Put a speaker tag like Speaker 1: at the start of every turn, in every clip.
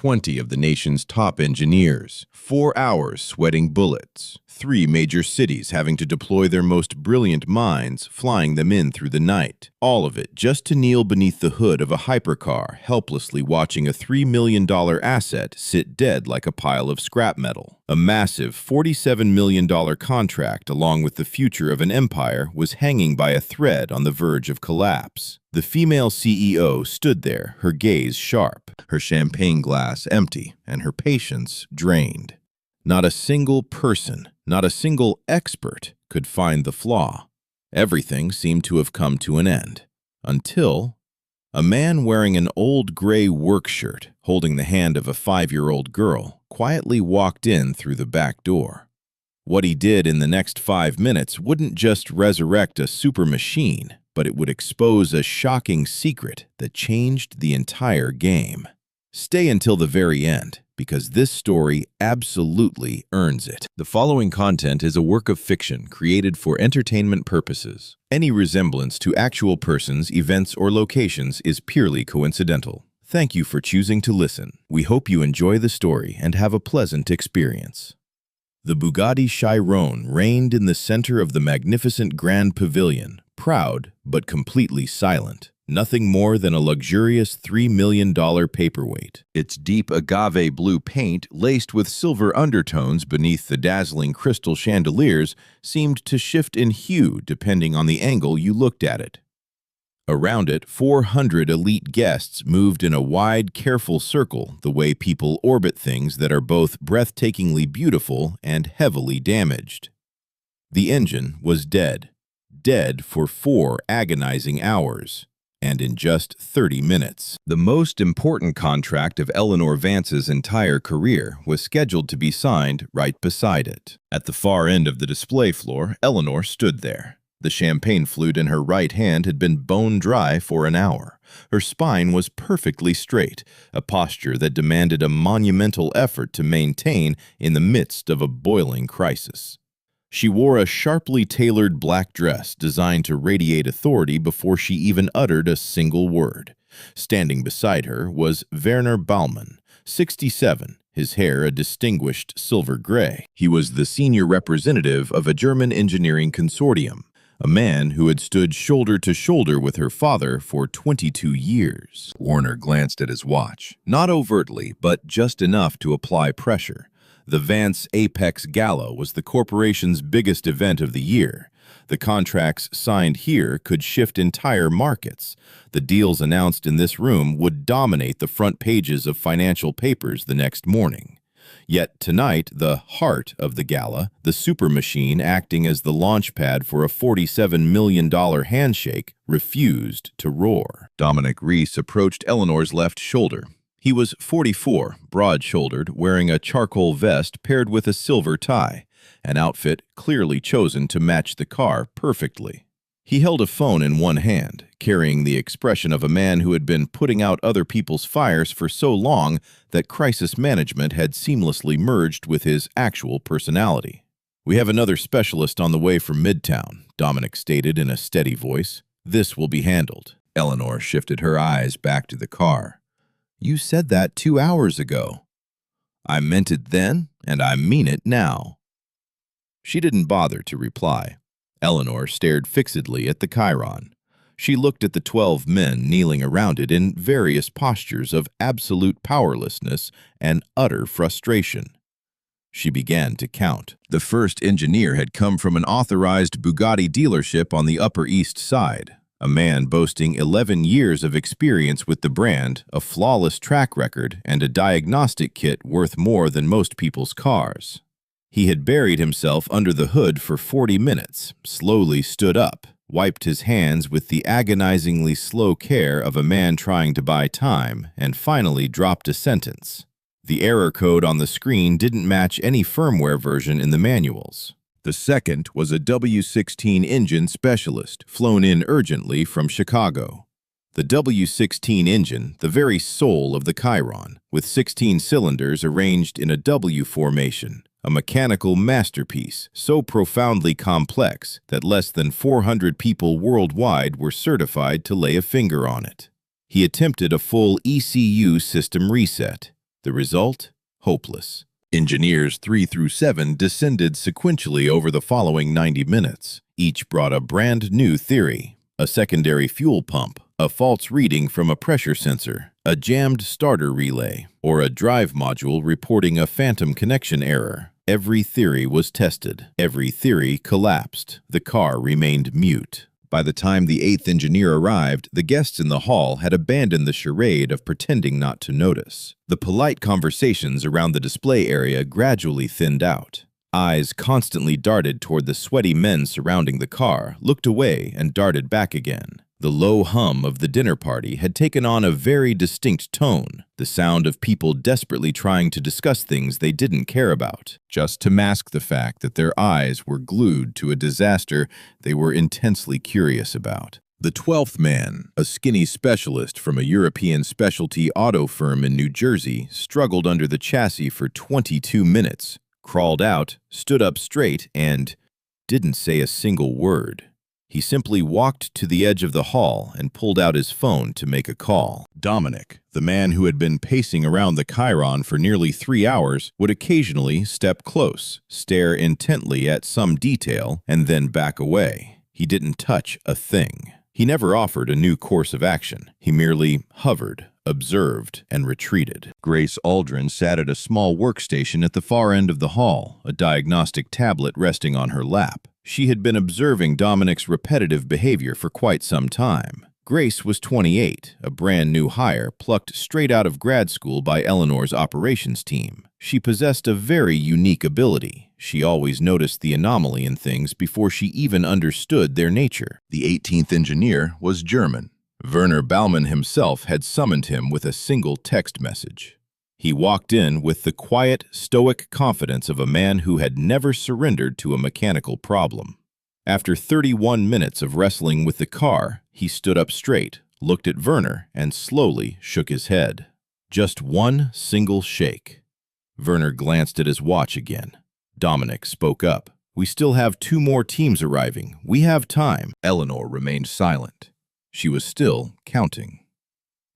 Speaker 1: 20 of the nation's top engineers, 4 hours sweating bullets, 3 major cities having to deploy their most brilliant minds, flying them in through the night. All of it just to kneel beneath the hood of a hypercar, helplessly watching a $3 million asset sit dead like a pile of scrap metal. A massive $47 million contract, along with the future of an empire, was hanging by a thread on the verge of collapse. The female CEO stood there, her gaze sharp, her champagne glass empty, and her patience drained. Not a single person, not a single expert could find the flaw. Everything seemed to have come to an end. Until a man wearing an old gray work shirt, holding the hand of a 5-year-old girl, quietly walked in through the back door. What he did in the next 5 minutes wouldn't just resurrect a super machine, but it would expose a shocking secret that changed the entire game. Stay until the very end, because this story absolutely earns it. The following content is a work of fiction created for entertainment purposes. Any resemblance to actual persons, events, or locations is purely coincidental. Thank you for choosing to listen. We hope you enjoy the story and have a pleasant experience. The Bugatti Chiron reigned in the center of the magnificent Grand Pavilion, proud but completely silent. Nothing more than a luxurious $3 million paperweight. Its deep agave blue paint, laced with silver undertones beneath the dazzling crystal chandeliers, seemed to shift in hue depending on the angle you looked at it. Around it, 400 elite guests moved in a wide, careful circle, the way people orbit things that are both breathtakingly beautiful and heavily damaged. The engine was dead. Dead for 4 agonizing hours. And in just 30 minutes. The most important contract of Eleanor Vance's entire career was scheduled to be signed right beside it. At the far end of the display floor, Eleanor stood there. The champagne flute in her right hand had been bone dry for an hour. Her spine was perfectly straight, a posture that demanded a monumental effort to maintain in the midst of a boiling crisis. She wore a sharply tailored black dress designed to radiate authority before she even uttered a single word. Standing beside her was Werner Baumann, 67, his hair a distinguished silver gray. He was the senior representative of a German engineering consortium, a man who had stood shoulder to shoulder with her father for 22 years. Werner glanced at his watch, not overtly, but just enough to apply pressure. The Vance Apex Gala was the corporation's biggest event of the year. The contracts signed here could shift entire markets. The deals announced in this room would dominate the front pages of financial papers the next morning. Yet tonight, the heart of the gala, the super machine acting as the launch pad for a $47 million handshake, refused to roar. Dominic Reese approached Eleanor's left shoulder. He was 44, broad-shouldered, wearing a charcoal vest paired with a silver tie, an outfit clearly chosen to match the car perfectly. He held a phone in one hand, carrying the expression of a man who had been putting out other people's fires for so long that crisis management had seamlessly merged with his actual personality. "We have another specialist on the way from Midtown," Dominic stated in a steady voice. "This will be handled." Eleanor shifted her eyes back to the car. "You said that 2 hours ago." "I meant it then, and I mean it now." She didn't bother to reply. Eleanor stared fixedly at the Chiron. She looked at the 12 men kneeling around it in various postures of absolute powerlessness and utter frustration. She began to count. The first engineer had come from an authorized Bugatti dealership on the Upper East Side. A man boasting 11 years of experience with the brand, a flawless track record, and a diagnostic kit worth more than most people's cars. He had buried himself under the hood for 40 minutes, slowly stood up, wiped his hands with the agonizingly slow care of a man trying to buy time, and finally dropped a sentence. The error code on the screen didn't match any firmware version in the manuals. The second was a W16 engine specialist, flown in urgently from Chicago. The W16 engine, the very soul of the Chiron, with 16 cylinders arranged in a W formation, a mechanical masterpiece so profoundly complex that less than 400 people worldwide were certified to lay a finger on it. He attempted a full ECU system reset. The result? Hopeless. Engineers 3 through 7 descended sequentially over the following 90 minutes. Each brought a brand new theory: a secondary fuel pump, a false reading from a pressure sensor, a jammed starter relay, or a drive module reporting a phantom connection error. Every theory was tested. Every theory collapsed. The car remained mute. By the time the 8th engineer arrived, the guests in the hall had abandoned the charade of pretending not to notice. The polite conversations around the display area gradually thinned out. Eyes constantly darted toward the sweaty men surrounding the car, looked away, and darted back again. The low hum of the dinner party had taken on a very distinct tone, the sound of people desperately trying to discuss things they didn't care about, just to mask the fact that their eyes were glued to a disaster they were intensely curious about. The 12th man, a skinny specialist from a European specialty auto firm in New Jersey, struggled under the chassis for 22 minutes, crawled out, stood up straight, and didn't say a single word. He simply walked to the edge of the hall and pulled out his phone to make a call. Dominic, the man who had been pacing around the Chiron for nearly 3 hours, would occasionally step close, stare intently at some detail, and then back away. He didn't touch a thing. He never offered a new course of action. He merely hovered, observed, and retreated. Grace Aldrin sat at a small workstation at the far end of the hall, a diagnostic tablet resting on her lap. She had been observing Dominic's repetitive behavior for quite some time. Grace was 28, a brand new hire plucked straight out of grad school by Eleanor's operations team. She possessed a very unique ability. She always noticed the anomaly in things before she even understood their nature. The 18th engineer was German. Werner Baumann himself had summoned him with a single text message. He walked in with the quiet, stoic confidence of a man who had never surrendered to a mechanical problem. After 31 minutes of wrestling with the car, he stood up straight, looked at Werner, and slowly shook his head. Just one single shake. Werner glanced at his watch again. Dominic spoke up. "We still have 2 more teams arriving. We have time." Eleanor remained silent. She was still counting.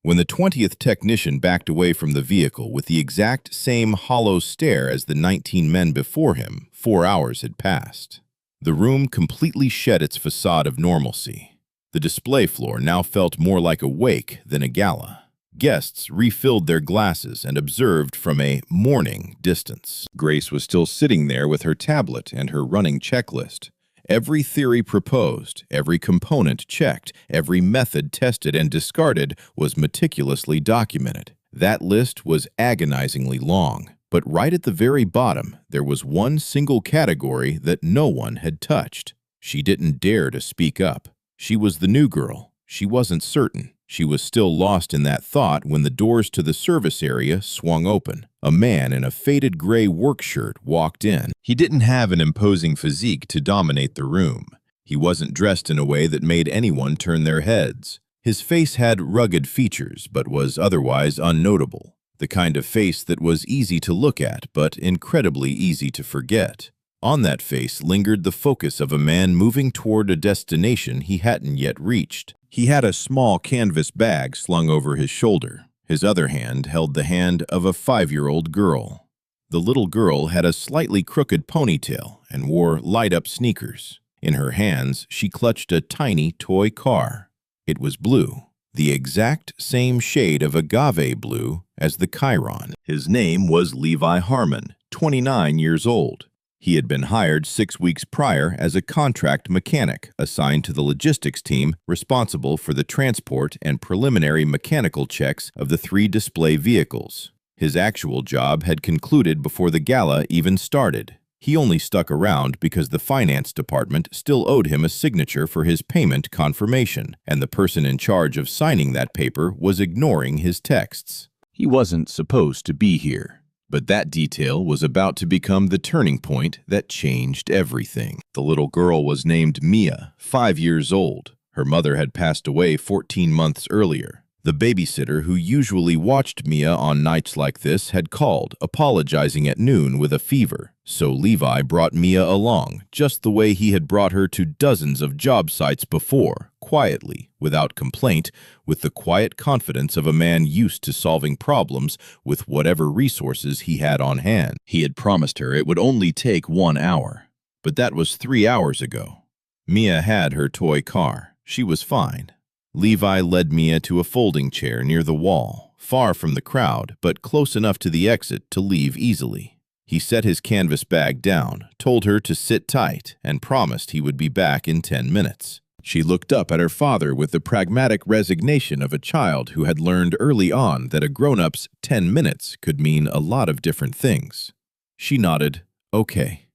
Speaker 1: When the 20th technician backed away from the vehicle with the exact same hollow stare as the 19 men before him, 4 hours had passed. The room completely shed its facade of normalcy. The display floor now felt more like a wake than a gala. Guests refilled their glasses and observed from a mourning distance. Grace was still sitting there with her tablet and her running checklist. Every theory proposed, every component checked, every method tested and discarded was meticulously documented. That list was agonizingly long, but right at the very bottom, there was one single category that no one had touched. She didn't dare to speak up. She was the new girl. She wasn't certain. She was still lost in that thought when the doors to the service area swung open. A man in a faded gray work shirt walked in. He didn't have an imposing physique to dominate the room. He wasn't dressed in a way that made anyone turn their heads. His face had rugged features, but was otherwise unnotable. The kind of face that was easy to look at, but incredibly easy to forget. On that face lingered the focus of a man moving toward a destination he hadn't yet reached. He had a small canvas bag slung over his shoulder. His other hand held the hand of a 5-year-old girl. The little girl had a slightly crooked ponytail and wore light-up sneakers. In her hands, she clutched a tiny toy car. It was blue, the exact same shade of agave blue as the Chiron. His name was Levi Harmon, 29 years old. He had been hired 6 weeks prior as a contract mechanic assigned to the logistics team responsible for the transport and preliminary mechanical checks of the 3 display vehicles. His actual job had concluded before the gala even started. He only stuck around because the finance department still owed him a signature for his payment confirmation, and the person in charge of signing that paper was ignoring his texts. He wasn't supposed to be here. But that detail was about to become the turning point that changed everything. The little girl was named Mia, 5 years old. Her mother had passed away 14 months earlier. The babysitter who usually watched Mia on nights like this had called, apologizing at noon with a fever. So Levi brought Mia along, just the way he had brought her to dozens of job sites before, quietly, without complaint, with the quiet confidence of a man used to solving problems with whatever resources he had on hand. He had promised her it would only take 1 hour, but that was 3 hours ago. Mia had her toy car. She was fine. Levi led Mia to a folding chair near the wall, far from the crowd, but close enough to the exit to leave easily. He set his canvas bag down, told her to sit tight, and promised he would be back in 10 minutes. She looked up at her father with the pragmatic resignation of a child who had learned early on that a grown-up's 10 minutes could mean a lot of different things. She nodded, okay.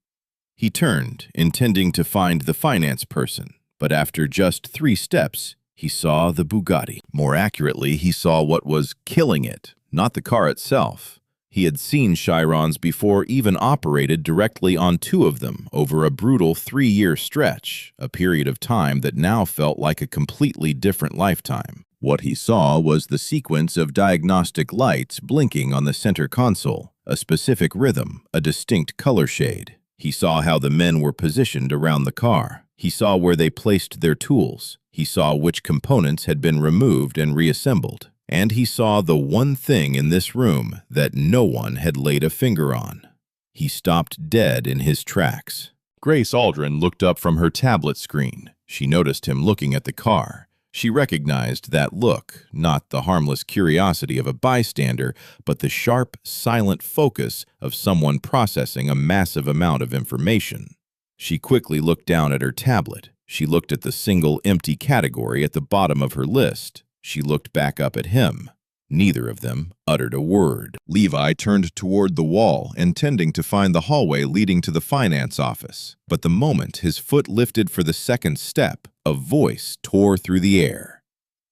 Speaker 1: He turned, intending to find the finance person, but after just 3 steps, he saw the Bugatti. More accurately, he saw what was killing it, not the car itself. He had seen Chirons before, even operated directly on 2 of them over a brutal 3-year stretch, a period of time that now felt like a completely different lifetime. What he saw was the sequence of diagnostic lights blinking on the center console, a specific rhythm, a distinct color shade. He saw how the men were positioned around the car. He saw where they placed their tools. He saw which components had been removed and reassembled. And he saw the one thing in this room that no one had laid a finger on. He stopped dead in his tracks. Grace Aldrin looked up from her tablet screen. She noticed him looking at the car. She recognized that look, not the harmless curiosity of a bystander, but the sharp, silent focus of someone processing a massive amount of information. She quickly looked down at her tablet. She looked at the single empty category at the bottom of her list. She looked back up at him. Neither of them uttered a word. Levi turned toward the wall, intending to find the hallway leading to the finance office. But the moment his foot lifted for the second step, a voice tore through the air.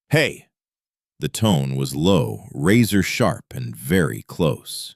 Speaker 1: "Hey!" The tone was low, razor-sharp, and very close.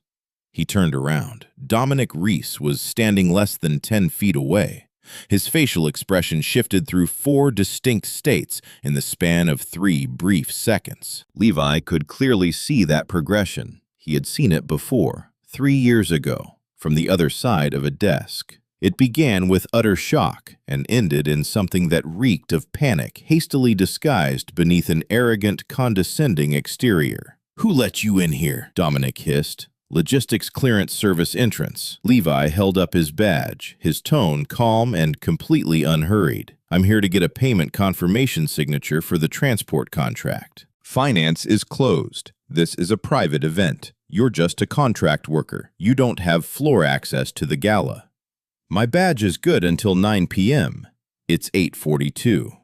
Speaker 1: He turned around. Dominic Reese was standing less than 10 feet away. His facial expression shifted through 4 distinct states in the span of 3 brief seconds. Levi could clearly see that progression. He had seen it before, 3 years ago, from the other side of a desk. It began with utter shock and ended in something that reeked of panic, hastily disguised beneath an arrogant, condescending exterior. "Who let you in here?" Dominic hissed. "Logistics Clearance Service entrance." Levi held up his badge, his tone calm and completely unhurried. "I'm here to get a payment confirmation signature for the transport contract." "Finance is closed. This is a private event. You're just a contract worker. You don't have floor access to the gala." "My badge is good until 9 p.m. It's 8:42.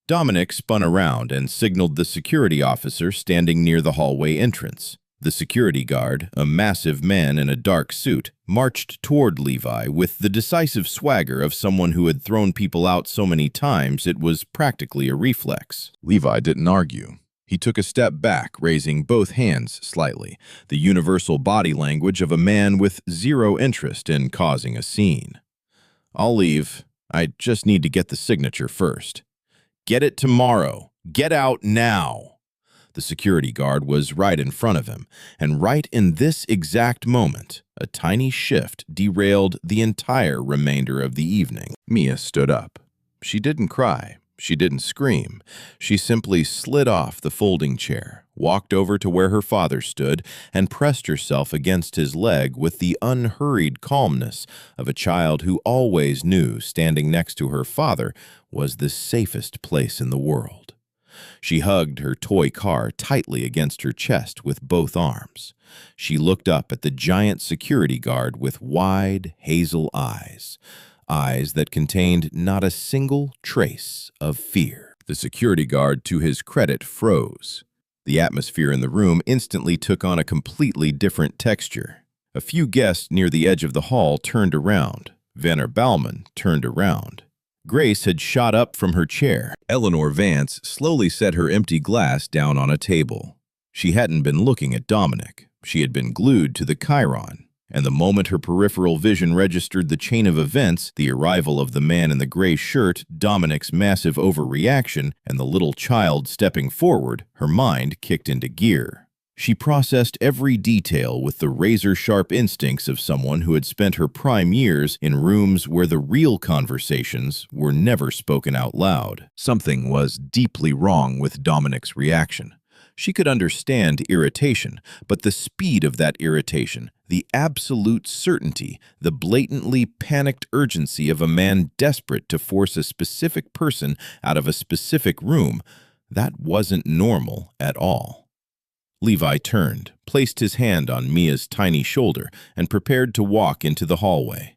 Speaker 1: Dominic spun around and signaled the security officer standing near the hallway entrance. The security guard, a massive man in a dark suit, marched toward Levi with the decisive swagger of someone who had thrown people out so many times it was practically a reflex. Levi didn't argue. He took a step back, raising both hands slightly, the universal body language of a man with zero interest in causing a scene. "I'll leave. I just need to get the signature first." "Get it tomorrow. Get out now." The security guard was right in front of him, and right in this exact moment, a tiny shift derailed the entire remainder of the evening. Mia stood up. She didn't cry. She didn't scream. She simply slid off the folding chair, walked over to where her father stood, and pressed herself against his leg with the unhurried calmness of a child who always knew standing next to her father was the safest place in the world. She hugged her toy car tightly against her chest with both arms. She looked up at the giant security guard with wide, hazel eyes that contained not a single trace of fear. The security guard, to his credit, froze. The atmosphere in the room instantly took on a completely different texture. A few guests near the edge of the hall turned around. Vanner Bauman turned around. Grace had shot up from her chair. Eleanor Vance slowly set her empty glass down on a table. She hadn't been looking at Dominic. She had been glued to the Chiron. And the moment her peripheral vision registered the chain of events, the arrival of the man in the gray shirt, Dominic's massive overreaction, and the little child stepping forward, her mind kicked into gear. She processed every detail with the razor-sharp instincts of someone who had spent her prime years in rooms where the real conversations were never spoken out loud. Something was deeply wrong with Dominic's reaction. She could understand irritation, but the speed of that irritation, the absolute certainty, the blatantly panicked urgency of a man desperate to force a specific person out of a specific room, that wasn't normal at all. Levi turned, placed his hand on Mia's tiny shoulder, and prepared to walk into the hallway.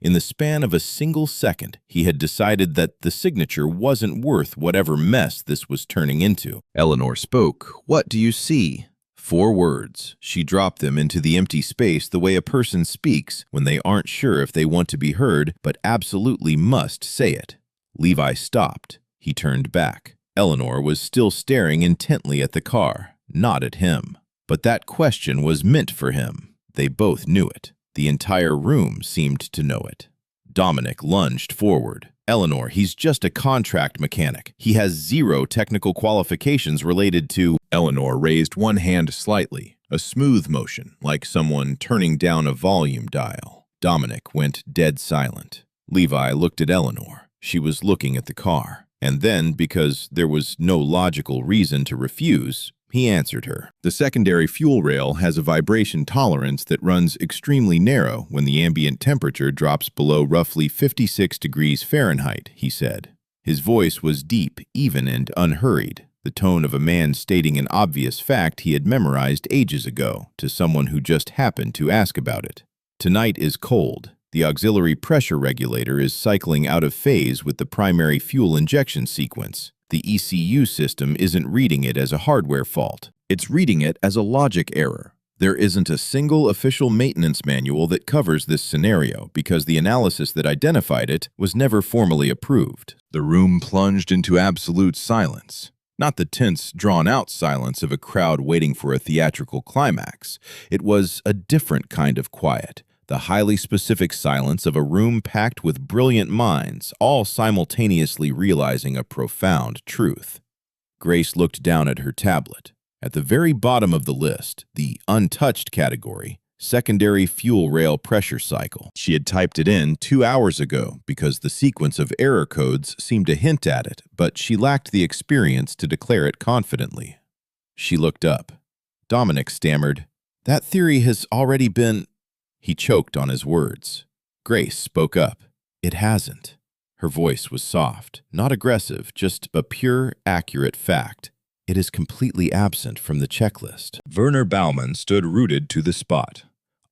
Speaker 1: In the span of a single second, he had decided that the signature wasn't worth whatever mess this was turning into. Eleanor spoke. "What do you see?" 4 words. She dropped them into the empty space the way a person speaks when they aren't sure if they want to be heard, but absolutely must say it. Levi stopped. He turned back. Eleanor was still staring intently at the car, not at him. But that question was meant for him. They both knew it. The entire room seemed to know it. Dominic lunged forward. "Eleanor, he's just a contract mechanic. He has 0 technical qualifications related to—" Eleanor raised one hand slightly, a smooth motion, like someone turning down a volume dial. Dominic went dead silent. Levi looked at Eleanor. She was looking at the car. And then, because there was no logical reason to refuse, he answered her. "The secondary fuel rail has a vibration tolerance that runs extremely narrow when the ambient temperature drops below roughly 56 degrees Fahrenheit, he said. His voice was deep, even, and unhurried, the tone of a man stating an obvious fact he had memorized ages ago to someone who just happened to ask about it. "Tonight is cold. The auxiliary pressure regulator is cycling out of phase with the primary fuel injection sequence. The ECU system isn't reading it as a hardware fault. It's reading it as a logic error. There isn't a single official maintenance manual that covers this scenario because the analysis that identified it was never formally approved." The room plunged into absolute silence. Not the tense, drawn-out silence of a crowd waiting for a theatrical climax. It was a different kind of quiet. The highly specific silence of a room packed with brilliant minds, all simultaneously realizing a profound truth. Grace looked down at her tablet. At the very bottom of the list, the untouched category, secondary fuel rail pressure cycle. She had typed it in 2 hours ago because the sequence of error codes seemed to hint at it, but she lacked the experience to declare it confidently. She looked up. Dominic stammered, "That theory has already been—" He choked on his words. Grace spoke up. "It hasn't." Her voice was soft, not aggressive, just a pure, accurate fact. "It is completely absent from the checklist." Werner Baumann stood rooted to the spot.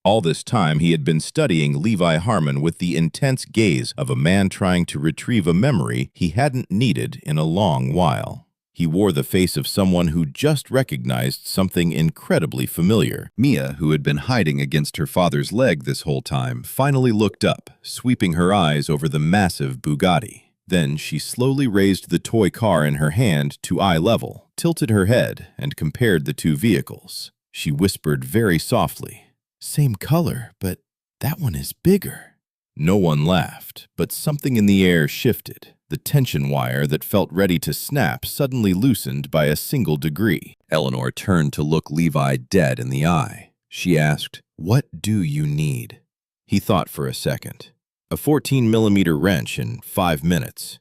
Speaker 1: All this time he had been studying Levi Harmon with the intense gaze of a man trying to retrieve a memory he hadn't needed in a long while. He wore the face of someone who just recognized something incredibly familiar. Mia, who had been hiding against her father's leg this whole time, finally looked up, sweeping her eyes over the massive Bugatti. Then she slowly raised the toy car in her hand to eye level, tilted her head, and compared the 2 vehicles. She whispered very softly, "Same color, but that one is bigger." No one laughed, but something in the air shifted. The tension wire that felt ready to snap suddenly loosened by a single degree. Eleanor turned to look Levi dead in the eye. She asked, "What do you need?" He thought for a second. "A 14-millimeter wrench in 5 minutes.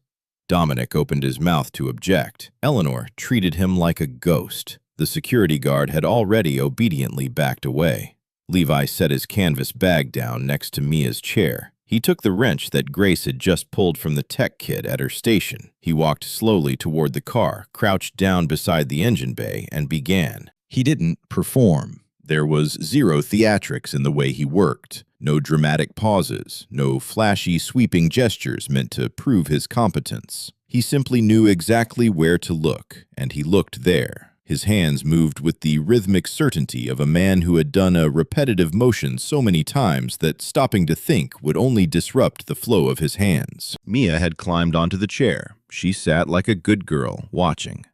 Speaker 1: Dominic opened his mouth to object. Eleanor treated him like a ghost. The security guard had already obediently backed away. Levi set his canvas bag down next to Mia's chair. He took the wrench that Grace had just pulled from the tech kit at her station. He walked slowly toward the car, crouched down beside the engine bay, and began. He didn't perform. There was 0 theatrics in the way he worked. No dramatic pauses, no flashy, sweeping gestures meant to prove his competence. He simply knew exactly where to look, and he looked there. His hands moved with the rhythmic certainty of a man who had done a repetitive motion so many times that stopping to think would only disrupt the flow of his hands. Mia had climbed onto the chair. She sat like a good girl, watching.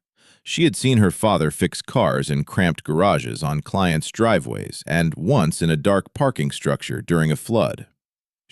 Speaker 1: She had seen her father fix cars in cramped garages on clients' driveways and once in a dark parking structure during a flood.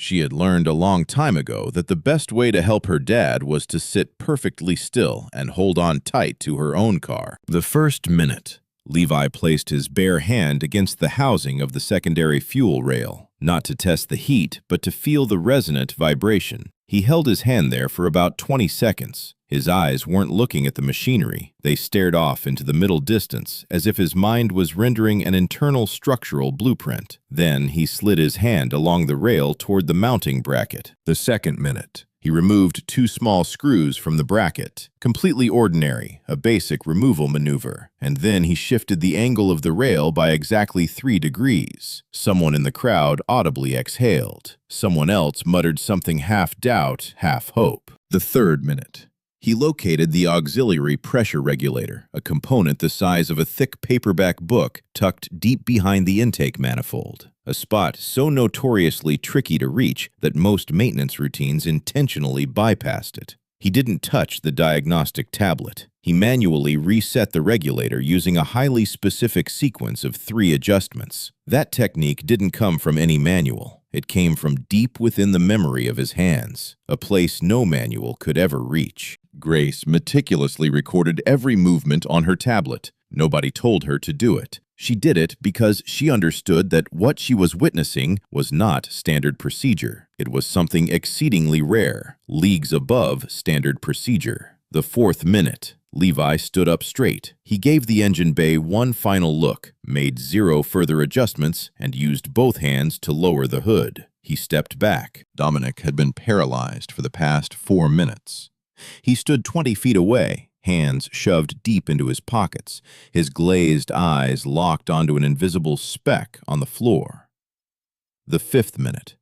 Speaker 1: She had learned a long time ago that the best way to help her dad was to sit perfectly still and hold on tight to her own car. The first minute, Levi placed his bare hand against the housing of the secondary fuel rail, not to test the heat, but to feel the resonant vibration. He held his hand there for about 20 seconds. His eyes weren't looking at the machinery. They stared off into the middle distance, as if his mind was rendering an internal structural blueprint. Then he slid his hand along the rail toward the mounting bracket. The second minute. He removed 2 small screws from the bracket. Completely ordinary, a basic removal maneuver. And then he shifted the angle of the rail by exactly 3 degrees. Someone in the crowd audibly exhaled. Someone else muttered something half doubt, half hope. The third minute. He located the auxiliary pressure regulator, a component the size of a thick paperback book tucked deep behind the intake manifold, a spot so notoriously tricky to reach that most maintenance routines intentionally bypassed it. He didn't touch the diagnostic tablet. He manually reset the regulator using a highly specific sequence of 3 adjustments. That technique didn't come from any manual. It came from deep within the memory of his hands, a place no manual could ever reach. Grace meticulously recorded every movement on her tablet. Nobody told her to do it. She did it because she understood that what she was witnessing was not standard procedure. It was something exceedingly rare, leagues above standard procedure. The 4th minute. Levi stood up straight. He gave the engine bay one final look, made 0 further adjustments, and used both hands to lower the hood. He stepped back. Dominic had been paralyzed for the past 4 minutes. He stood 20 feet away, hands shoved deep into his pockets, his glazed eyes locked onto an invisible speck on the floor. The 5th minute.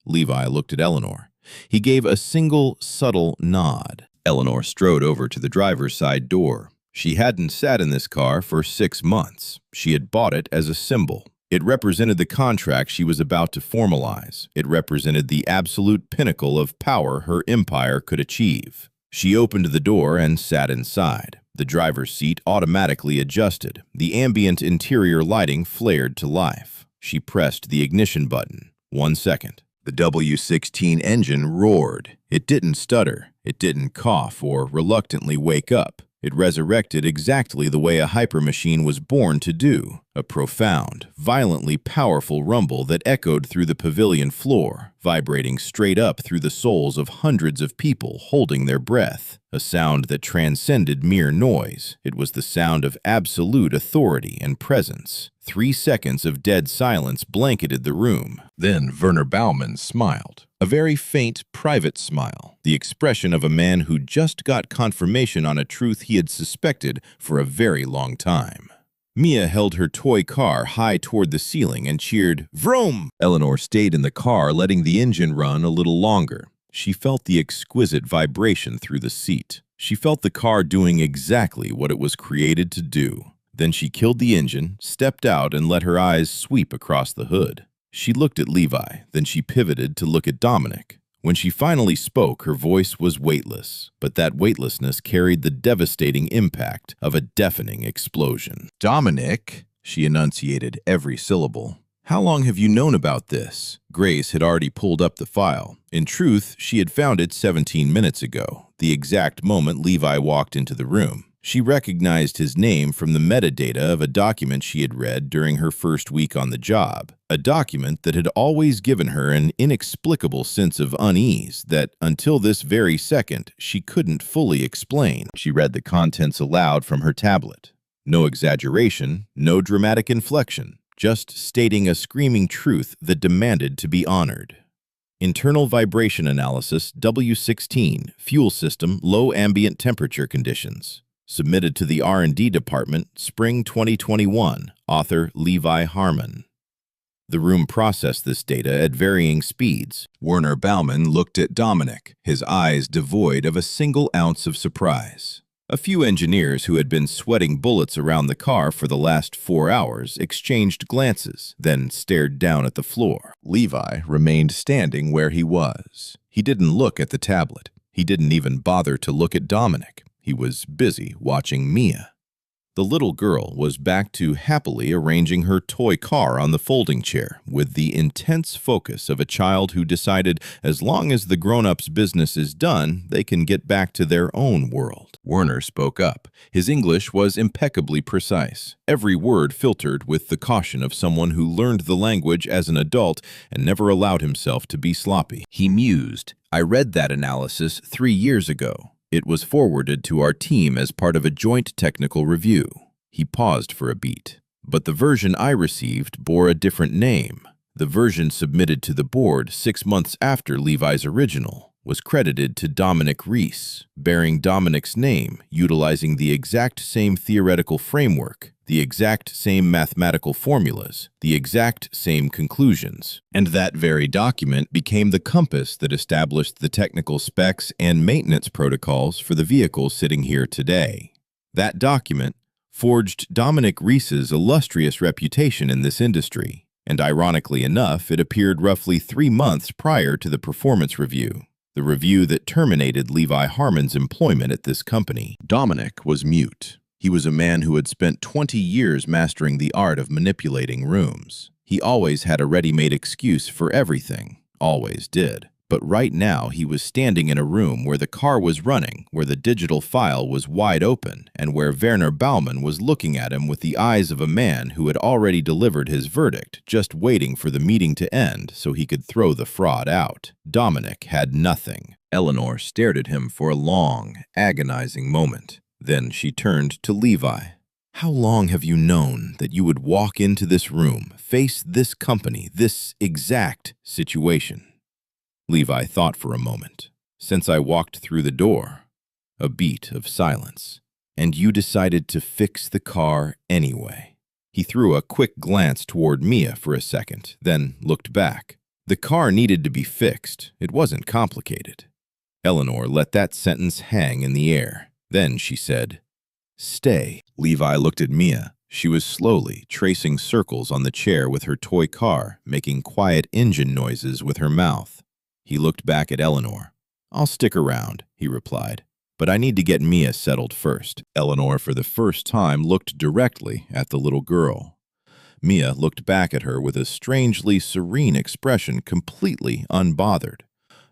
Speaker 1: Levi looked at Eleanor. He gave a single, subtle nod. Eleanor strode over to the driver's side door. She hadn't sat in this car for 6 months. She had bought it as a symbol. It represented the contract she was about to formalize. It represented the absolute pinnacle of power her empire could achieve. She opened the door and sat inside. The driver's seat automatically adjusted. The ambient interior lighting flared to life. She pressed the ignition button. 1 second. The W16 engine roared. It didn't stutter. It didn't cough or reluctantly wake up. It resurrected exactly the way a hypermachine was born to do, a profound, violently powerful rumble that echoed through the pavilion floor, vibrating straight up through the souls of hundreds of people holding their breath, a sound that transcended mere noise. It was the sound of absolute authority and presence. 3 seconds of dead silence blanketed the room. Then Werner Baumann smiled. A very faint, private smile, the expression of a man who just got confirmation on a truth he had suspected for a very long time. Mia held her toy car high toward the ceiling and cheered, "Vroom!" Eleanor stayed in the car, letting the engine run a little longer. She felt the exquisite vibration through the seat. She felt the car doing exactly what it was created to do. Then she killed the engine, stepped out, and let her eyes sweep across the hood. She looked at Levi, then she pivoted to look at Dominic. When she finally spoke, her voice was weightless, but that weightlessness carried the devastating impact of a deafening explosion. "Dominic," she enunciated every syllable. "How long have you known about this?" Grace had already pulled up the file. In truth, she had found it 17 minutes ago, the exact moment Levi walked into the room. She recognized his name from the metadata of a document she had read during her first week on the job, a document that had always given her an inexplicable sense of unease that, until this very second, she couldn't fully explain. She read the contents aloud from her tablet. No exaggeration, no dramatic inflection, just stating a screaming truth that demanded to be honored. Internal vibration analysis W16, fuel system, low ambient temperature conditions. Submitted to the R&D department, spring 2021, author Levi Harmon. The room processed this data at varying speeds. Werner Baumann looked at Dominic, his eyes devoid of a single ounce of surprise. A few engineers who had been sweating bullets around the car for the last 4 hours exchanged glances, then stared down at the floor. Levi remained standing where he was. He didn't look at the tablet. He didn't even bother to look at Dominic. He was busy watching Mia. The little girl was back to happily arranging her toy car on the folding chair with the intense focus of a child who decided as long as the grown-ups' business is done, they can get back to their own world. Werner spoke up. His English was impeccably precise, every word filtered with the caution of someone who learned the language as an adult and never allowed himself to be sloppy. He mused. I read that analysis 3 years ago. It was forwarded to our team as part of a joint technical review. He paused for a beat. But the version I received bore a different name. The version submitted to the board 6 months after Levi's original was credited to Dominic Rees, bearing Dominic's name, utilizing the exact same theoretical framework, the exact same mathematical formulas, the exact same conclusions. And that very document became the compass that established the technical specs and maintenance protocols for the vehicle sitting here today. That document forged Dominic Rees's illustrious reputation in this industry, and ironically enough, it appeared roughly 3 months prior to the performance review, the review that terminated Levi Harmon's employment at this company. Dominic was mute. He was a man who had spent 20 years mastering the art of manipulating rooms. He always had a ready-made excuse for everything, always did. But right now he was standing in a room where the car was running, where the digital file was wide open, and where Werner Baumann was looking at him with the eyes of a man who had already delivered his verdict, just waiting for the meeting to end so he could throw the fraud out. Dominic had nothing. Eleanor stared at him for a long, agonizing moment. Then she turned to Levi. How long have you known that you would walk into this room, face this company, this exact situation? Levi thought for a moment. Since I walked through the door. A beat of silence. And you decided to fix the car anyway. He threw a quick glance toward Mia for a second, then looked back. The car needed to be fixed. It wasn't complicated. Eleanor let that sentence hang in the air. Then she said, "Stay." Levi looked at Mia. She was slowly tracing circles on the chair with her toy car, making quiet engine noises with her mouth. He looked back at Eleanor. "I'll stick around," he replied, "but I need to get Mia settled first." Eleanor, for the first time, looked directly at the little girl. Mia looked back at her with a strangely serene expression, completely unbothered.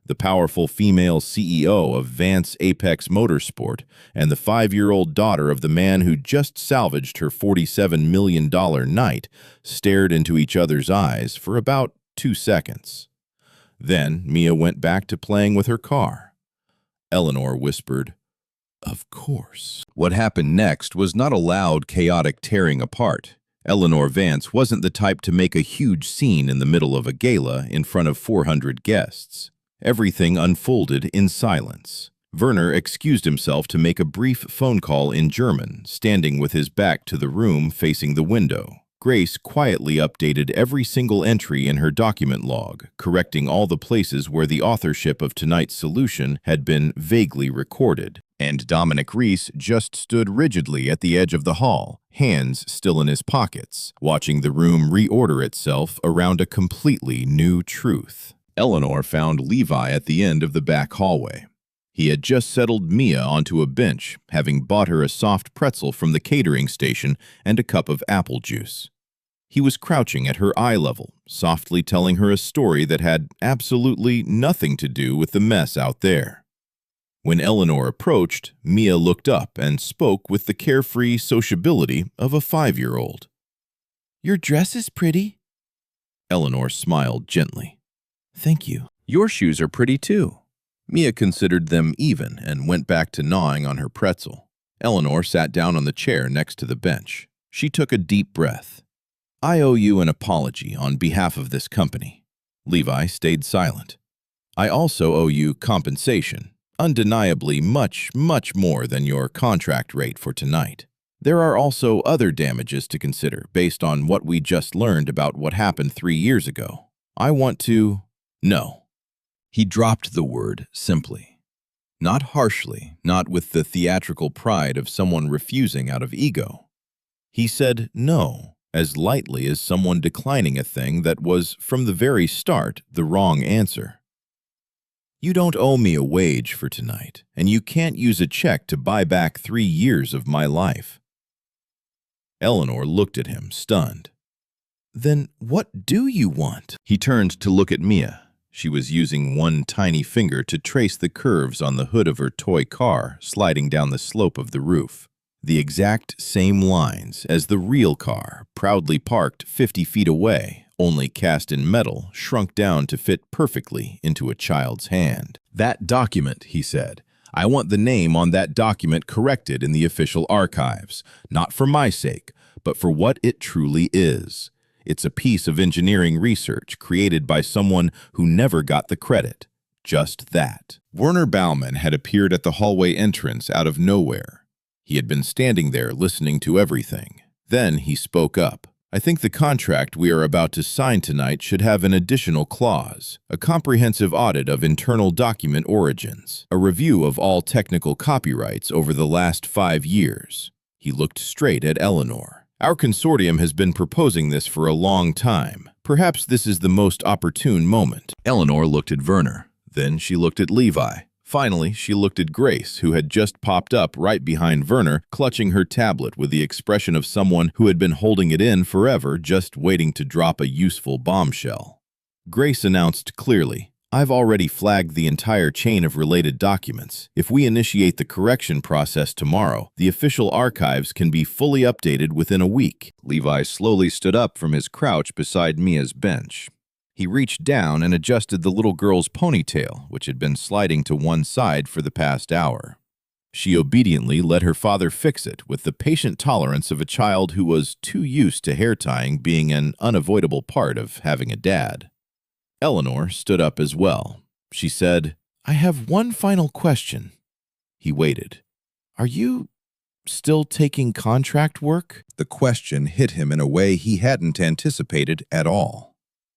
Speaker 1: The powerful female CEO of Vance Apex Motorsport and the 5-year-old daughter of the man who just salvaged her $47 million night stared into each other's eyes for about 2 seconds. Then Mia went back to playing with her car. Eleanor whispered, "Of course." What happened next was not a loud, chaotic tearing apart. Eleanor Vance wasn't the type to make a huge scene in the middle of a gala in front of 400 guests. Everything unfolded in silence. Werner excused himself to make a brief phone call in German, standing with his back to the room facing the window. Grace quietly updated every single entry in her document log, correcting all the places where the authorship of tonight's solution had been vaguely recorded. And Dominic Rees just stood rigidly at the edge of the hall, hands still in his pockets, watching the room reorder itself around a completely new truth. Eleanor found Levi at the end of the back hallway. He had just settled Mia onto a bench, having bought her a soft pretzel from the catering station and a cup of apple juice. He was crouching at her eye level, softly telling her a story that had absolutely nothing to do with the mess out there. When Eleanor approached, Mia looked up and spoke with the carefree sociability of a 5-year-old. "Your dress is pretty." Eleanor smiled gently. "Thank you. Your shoes are pretty too." Mia considered them even and went back to gnawing on her pretzel. Eleanor sat down on the chair next to the bench. She took a deep breath. "I owe you an apology on behalf of this company." Levi stayed silent. "I also owe you compensation, undeniably much, much more than your contract rate for tonight. There are also other damages to consider based on what we just learned about what happened 3 years ago. I want to..." "No." He dropped the word simply. Not harshly, not with the theatrical pride of someone refusing out of ego. He said no, as lightly as someone declining a thing that was, from the very start, the wrong answer. "You don't owe me a wage for tonight, and you can't use a check to buy back 3 years of my life." Eleanor looked at him, stunned. "Then what do you want?" He turned to look at Mia. She was using one tiny finger to trace the curves on the hood of her toy car sliding down the slope of the roof. The exact same lines as the real car, proudly parked 50 feet away, only cast in metal, shrunk down to fit perfectly into a child's hand. "That document," he said. "I want the name on that document corrected in the official archives, not for my sake, but for what it truly is. It's a piece of engineering research created by someone who never got the credit. Just that." Werner Baumann had appeared at the hallway entrance out of nowhere. He had been standing there listening to everything. Then he spoke up. "I think the contract we are about to sign tonight should have an additional clause, a comprehensive audit of internal document origins, a review of all technical copyrights over the last 5 years. He looked straight at Eleanor. "Our consortium has been proposing this for a long time. Perhaps this is the most opportune moment." Eleanor looked at Werner. Then she looked at Levi. Finally, she looked at Grace, who had just popped up right behind Werner, clutching her tablet with the expression of someone who had been holding it in forever, just waiting to drop a useful bombshell. Grace announced clearly, "I've already flagged the entire chain of related documents. If we initiate the correction process tomorrow, the official archives can be fully updated within a week." Levi slowly stood up from his crouch beside Mia's bench. He reached down and adjusted the little girl's ponytail, which had been sliding to one side for the past hour. She obediently let her father fix it with the patient tolerance of a child who was too used to hair tying being an unavoidable part of having a dad. Eleanor stood up as well. She said, "I have one final question." He waited. "Are you still taking contract work?" The question hit him in a way he hadn't anticipated at all.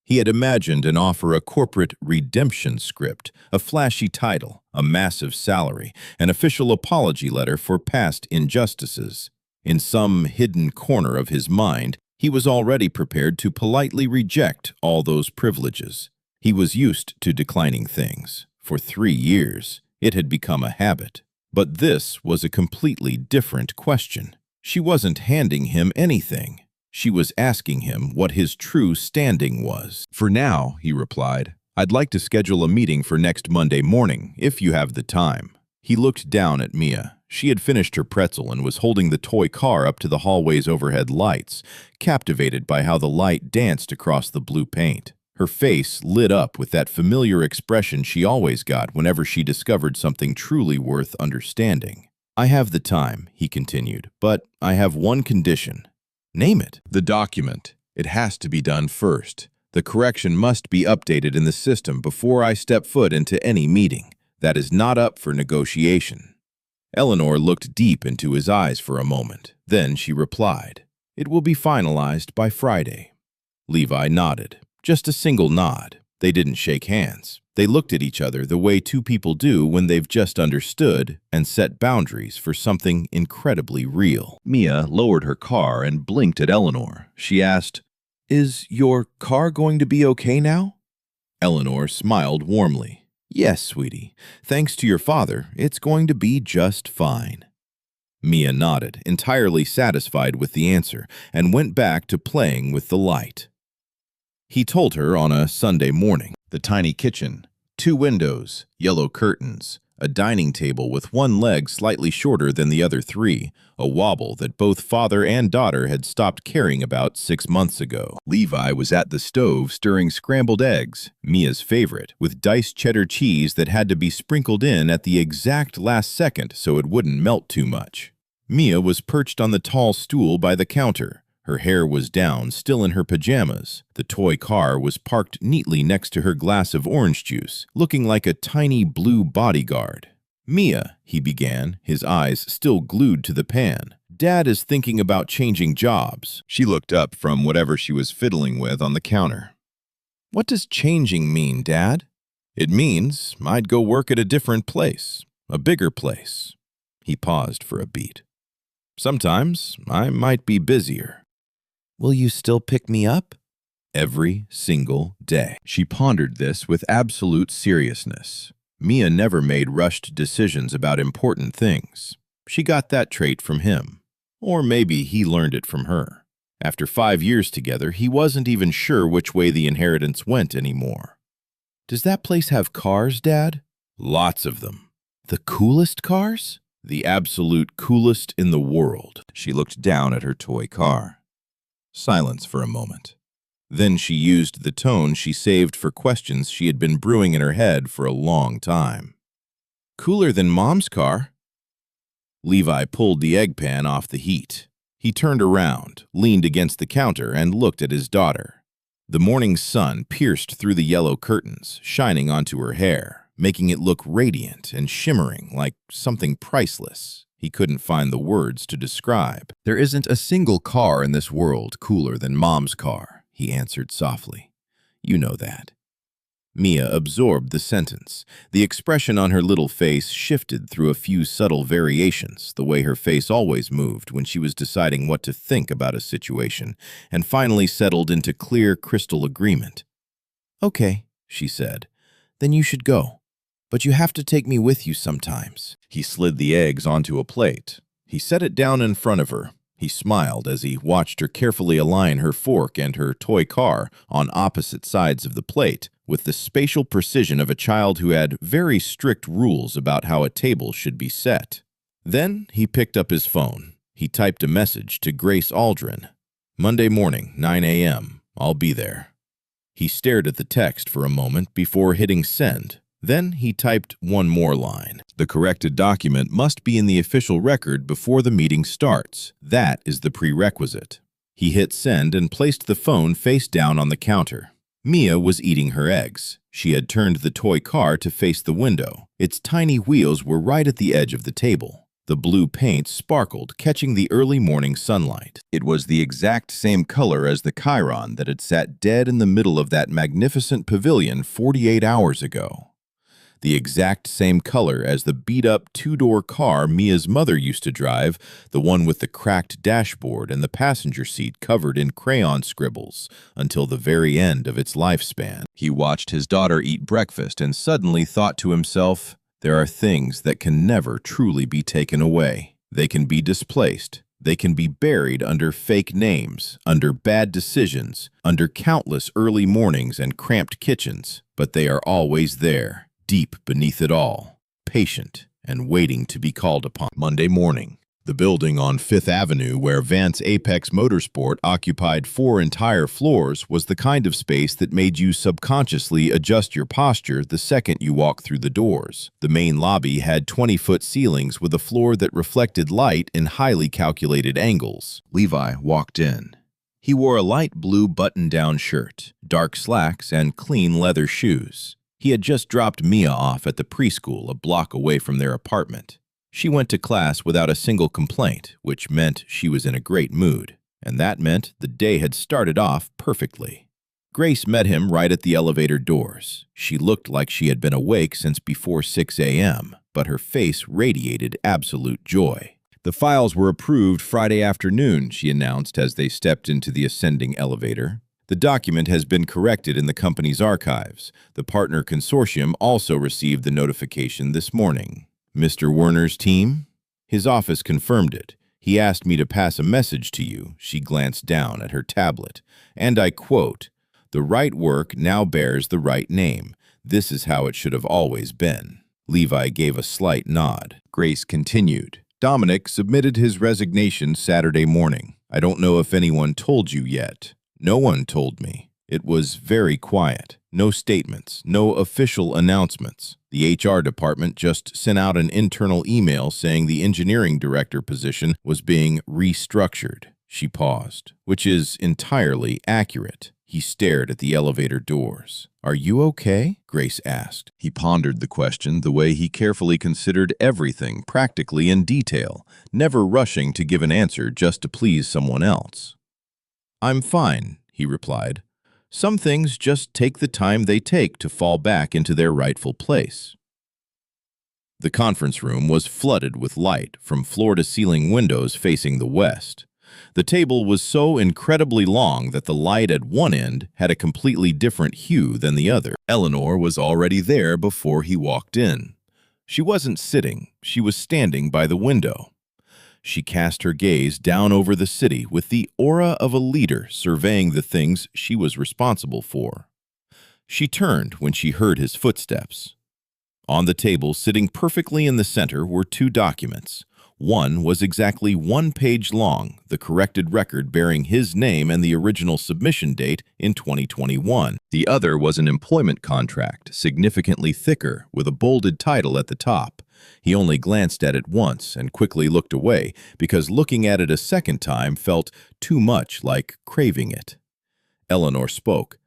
Speaker 1: He had imagined an offer, a corporate redemption script, a flashy title, a massive salary, an official apology letter for past injustices. In some hidden corner of his mind, he was already prepared to politely reject all those privileges. He was used to declining things. For 3 years, it had become a habit. But this was a completely different question. She wasn't handing him anything. She was asking him what his true standing was. "For now," he replied, "I'd like to schedule a meeting for next Monday morning, if you have the time." He looked down at Mia. She had finished her pretzel and was holding the toy car up to the hallway's overhead lights, captivated by how the light danced across the blue paint. Her face lit up with that familiar expression she always got whenever she discovered something truly worth understanding. "I have the time," he continued, "but I have one condition." "Name it." "The document. It has to be done first. The correction must be updated in the system before I step foot into any meeting. That is not up for negotiation." Eleanor looked deep into his eyes for a moment. Then she replied, "It will be finalized by Friday." Levi nodded. Just a single nod. They didn't shake hands. They looked at each other the way two people do when they've just understood and set boundaries for something incredibly real. Mia lowered her car and blinked at Eleanor. She asked, "Is your car going to be okay now?" Eleanor smiled warmly. "Yes, sweetie. Thanks to your father, it's going to be just fine." Mia nodded, entirely satisfied with the answer, and went back to playing with the light. He told her on a Sunday morning. The tiny kitchen, 2 windows, yellow curtains, a dining table with one leg slightly shorter than the other 3, a wobble that both father and daughter had stopped caring about 6 months ago. Levi was at the stove stirring scrambled eggs, Mia's favorite, with diced cheddar cheese that had to be sprinkled in at the exact last second so it wouldn't melt too much. Mia was perched on the tall stool by the counter. Her hair was down, still in her pajamas. The toy car was parked neatly next to her glass of orange juice, looking like a tiny blue bodyguard. "Mia," he began, his eyes still glued to the pan, "Dad is thinking about changing jobs." She looked up from whatever she was fiddling with on the counter. "What does changing mean, Dad?" "It means I'd go work at a different place, a bigger place." He paused for a beat. "Sometimes I might be busier." "Will you still pick me up?" "Every single day." She pondered this with absolute seriousness. Mia never made rushed decisions about important things. She got that trait from him. Or maybe he learned it from her. After 5 years together, he wasn't even sure which way the inheritance went anymore. "Does that place have cars, Dad?" "Lots of them." "The coolest cars?" "The absolute coolest in the world." She looked down at her toy car. Silence for a moment. Then she used the tone she saved for questions she had been brewing in her head for a long time. "Cooler than Mom's car?" Levi pulled the egg pan off the heat. He turned around, leaned against the counter, and looked at his daughter. The morning sun pierced through the yellow curtains, shining onto her hair, making it look radiant and shimmering like something priceless he couldn't find the words to describe. "There isn't a single car in this world cooler than Mom's car," he answered softly. "You know that." Mia absorbed the sentence. The expression on her little face shifted through a few subtle variations, the way her face always moved when she was deciding what to think about a situation, and finally settled into clear crystal agreement. "Okay," she said, "then you should go. But you have to take me with you sometimes." He slid the eggs onto a plate. He set it down in front of her. He smiled as he watched her carefully align her fork and her toy car on opposite sides of the plate, with the spatial precision of a child who had very strict rules about how a table should be set. Then he picked up his phone. He typed a message to Grace Aldrin. "Monday morning, 9 a.m. I'll be there." He stared at the text for a moment before hitting send. Then he typed one more line. "The corrected document must be in the official record before the meeting starts. That is the prerequisite." He hit send and placed the phone face down on the counter. Mia was eating her eggs. She had turned the toy car to face the window. Its tiny wheels were right at the edge of the table. The blue paint sparkled, catching the early morning sunlight. It was the exact same color as the Chiron that had sat dead in the middle of that magnificent pavilion 48 hours ago. The exact same color as the beat-up two-door car Mia's mother used to drive, the one with the cracked dashboard and the passenger seat covered in crayon scribbles, until the very end of its lifespan. He watched his daughter eat breakfast and suddenly thought to himself, there are things that can never truly be taken away. They can be displaced. They can be buried under fake names, under bad decisions, under countless early mornings and cramped kitchens, but they are always there. Deep beneath it all, patient and waiting to be called upon. Monday morning, the building on Fifth Avenue where Vance Apex Motorsport occupied 4 entire floors was the kind of space that made you subconsciously adjust your posture the second you walked through the doors. The main lobby had 20-foot ceilings with a floor that reflected light in highly calculated angles. Levi walked in. He wore a light blue button-down shirt, dark slacks, and clean leather shoes. He had just dropped Mia off at the preschool a block away from their apartment. She went to class without a single complaint, which meant she was in a great mood, and that meant the day had started off perfectly. Grace met him right at the elevator doors. She looked like she had been awake since before 6 a.m., but her face radiated absolute joy. "The files were approved Friday afternoon," she announced as they stepped into the ascending elevator. "The document has been corrected in the company's archives. The partner consortium also received the notification this morning." "Mr. Werner's team?" "His office confirmed it. He asked me to pass a message to you." She glanced down at her tablet. "And I quote, 'The right work now bears the right name. This is how it should have always been.'" Levi gave a slight nod. Grace continued. "Dominic submitted his resignation Saturday morning. I don't know if anyone told you yet. No one told me. It was very quiet. No statements, no official announcements. The HR department just sent out an internal email saying the engineering director position was being restructured." She paused. "Which is entirely accurate." He stared at the elevator doors. "Are you okay?" Grace asked. He pondered the question the way he carefully considered everything practically in detail, never rushing to give an answer just to please someone else. "I'm fine," he replied. "Some things just take the time they take to fall back into their rightful place." The conference room was flooded with light from floor-to-ceiling windows facing the west. The table was so incredibly long that the light at one end had a completely different hue than the other. Eleanor was already there before he walked in. She wasn't sitting, she was standing by the window. She cast her gaze down over the city with the aura of a leader surveying the things she was responsible for. She turned when she heard his footsteps. On the table, sitting perfectly in the center, were two documents. One was exactly 1 page long, the corrected record bearing his name and the original submission date in 2021. The other was an employment contract, significantly thicker, with a bolded title at the top. He only glanced at it once and quickly looked away, because looking at it a second time felt too much like craving it. Eleanor spoke.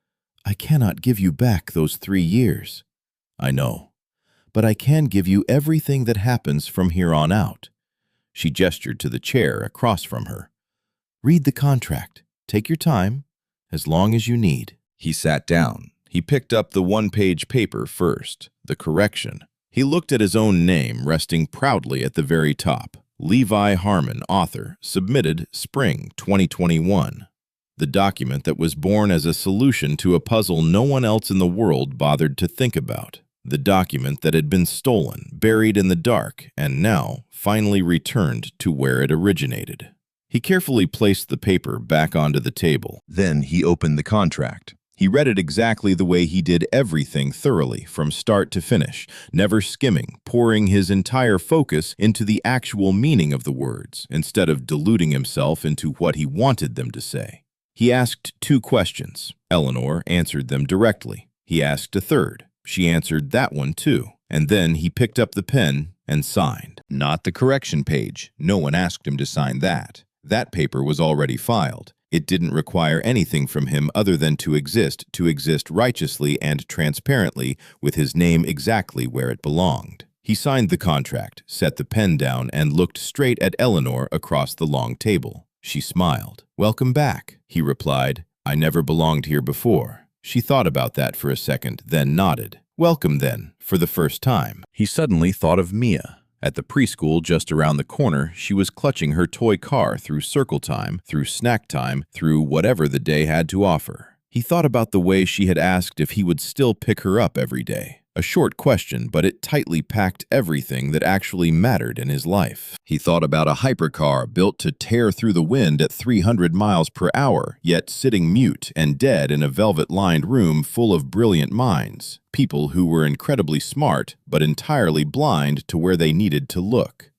Speaker 1: "I cannot give you back those 3 years." "I know, but I can give you everything that happens from here on out." She gestured to the chair across from her. "Read the contract. Take your time, as long as you need." He sat down. He picked up the 1-page paper first, the correction. He looked at his own name resting proudly at the very top. Levi Harmon, author, submitted spring 2021. The document that was born as a solution to a puzzle no one else in the world bothered to think about. The document that had been stolen, buried in the dark, and now finally returned to where it originated. He carefully placed the paper back onto the table. Then he opened the contract. He read it exactly the way he did everything thoroughly, from start to finish, never skimming, pouring his entire focus into the actual meaning of the words, instead of deluding himself into what he wanted them to say. He asked 2 questions. Eleanor answered them directly. He asked a third. She answered that one too, and then he picked up the pen and signed. Not the correction page. No one asked him to sign that. That paper was already filed. It didn't require anything from him other than to exist righteously and transparently with his name exactly where it belonged. He signed the contract, set the pen down, and looked straight at Eleanor across the long table. She smiled. "Welcome back," he replied. "I never belonged here before." She thought about that for a second, then nodded. "Welcome, then, for the first time." He suddenly thought of Mia. At the preschool just around the corner, she was clutching her toy car through circle time, through snack time, through whatever the day had to offer. He thought about the way she had asked if he would still pick her up every day. A short question, but it tightly packed everything that actually mattered in his life. He thought about a hypercar built to tear through the wind at 300 miles per hour, yet sitting mute and dead in a velvet-lined room full of brilliant minds, people who were incredibly smart but entirely blind to where they needed to look.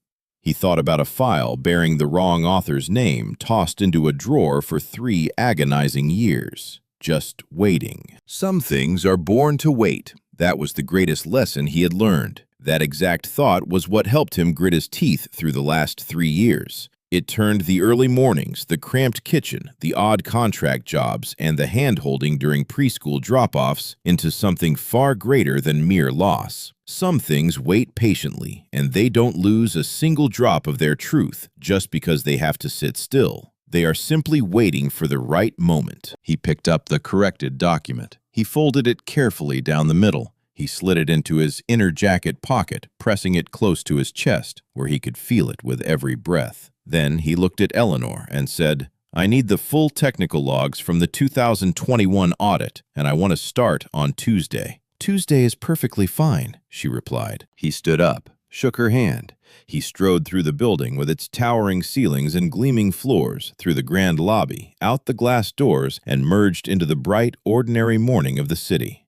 Speaker 1: He thought about a file bearing the wrong author's name tossed into a drawer for 3 agonizing years, just waiting. Some things are born to wait. That was the greatest lesson he had learned. That exact thought was what helped him grit his teeth through the last 3 years. It turned the early mornings, the cramped kitchen, the odd contract jobs, and the hand-holding during preschool drop-offs into something far greater than mere loss. Some things wait patiently, and they don't lose a single drop of their truth just because they have to sit still. They are simply waiting for the right moment. He picked up the corrected document. He folded it carefully down the middle. He slid it into his inner jacket pocket, pressing it close to his chest, where he could feel it with every breath. Then he looked at Eleanor and said, "I need the full technical logs from the 2021 audit, and I want to start on Tuesday." "Tuesday is perfectly fine," she replied. He stood up, shook her hand. He strode through the building with its towering ceilings and gleaming floors, through the grand lobby, out the glass doors, and merged into the bright, ordinary morning of the city.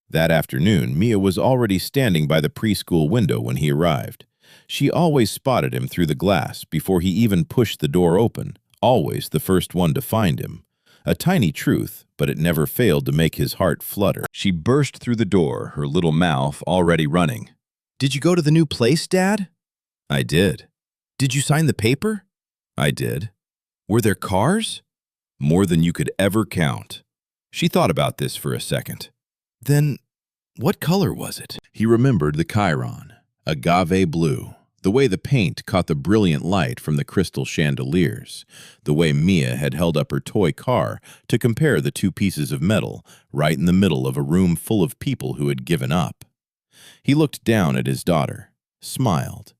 Speaker 1: That afternoon, Mia was already standing by the preschool window when he arrived. She always spotted him through the glass before he even pushed the door open, always the first one to find him. A tiny truth, but it never failed to make his heart flutter. She burst through the door, her little mouth already running. "Did you go to the new place, Dad?" "I did." "Did you sign the paper?" "I did." "Were there cars?" "More than you could ever count." She thought about this for a second. "Then, what color was it?" He remembered the Chiron, agave blue, the way the paint caught the brilliant light from the crystal chandeliers, the way Mia had held up her toy car to compare the 2 pieces of metal right in the middle of a room full of people who had given up. He looked down at his daughter, smiled.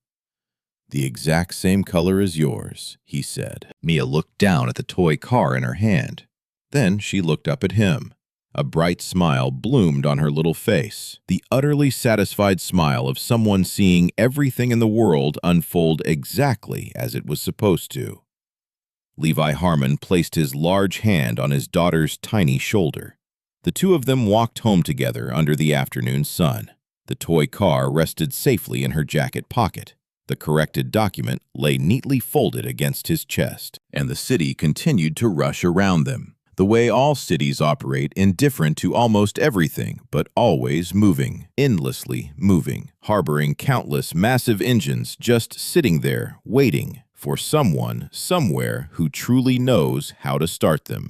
Speaker 1: "The exact same color as yours," he said. Mia looked down at the toy car in her hand. Then she looked up at him. A bright smile bloomed on her little face, the utterly satisfied smile of someone seeing everything in the world unfold exactly as it was supposed to. Levi Harmon placed his large hand on his daughter's tiny shoulder. The two of them walked home together under the afternoon sun. The toy car rested safely in her jacket pocket. The corrected document lay neatly folded against his chest, and the city continued to rush around them, the way all cities operate, indifferent to almost everything, but always moving, endlessly moving, harboring countless massive engines just sitting there, waiting for someone, somewhere, who truly knows how to start them.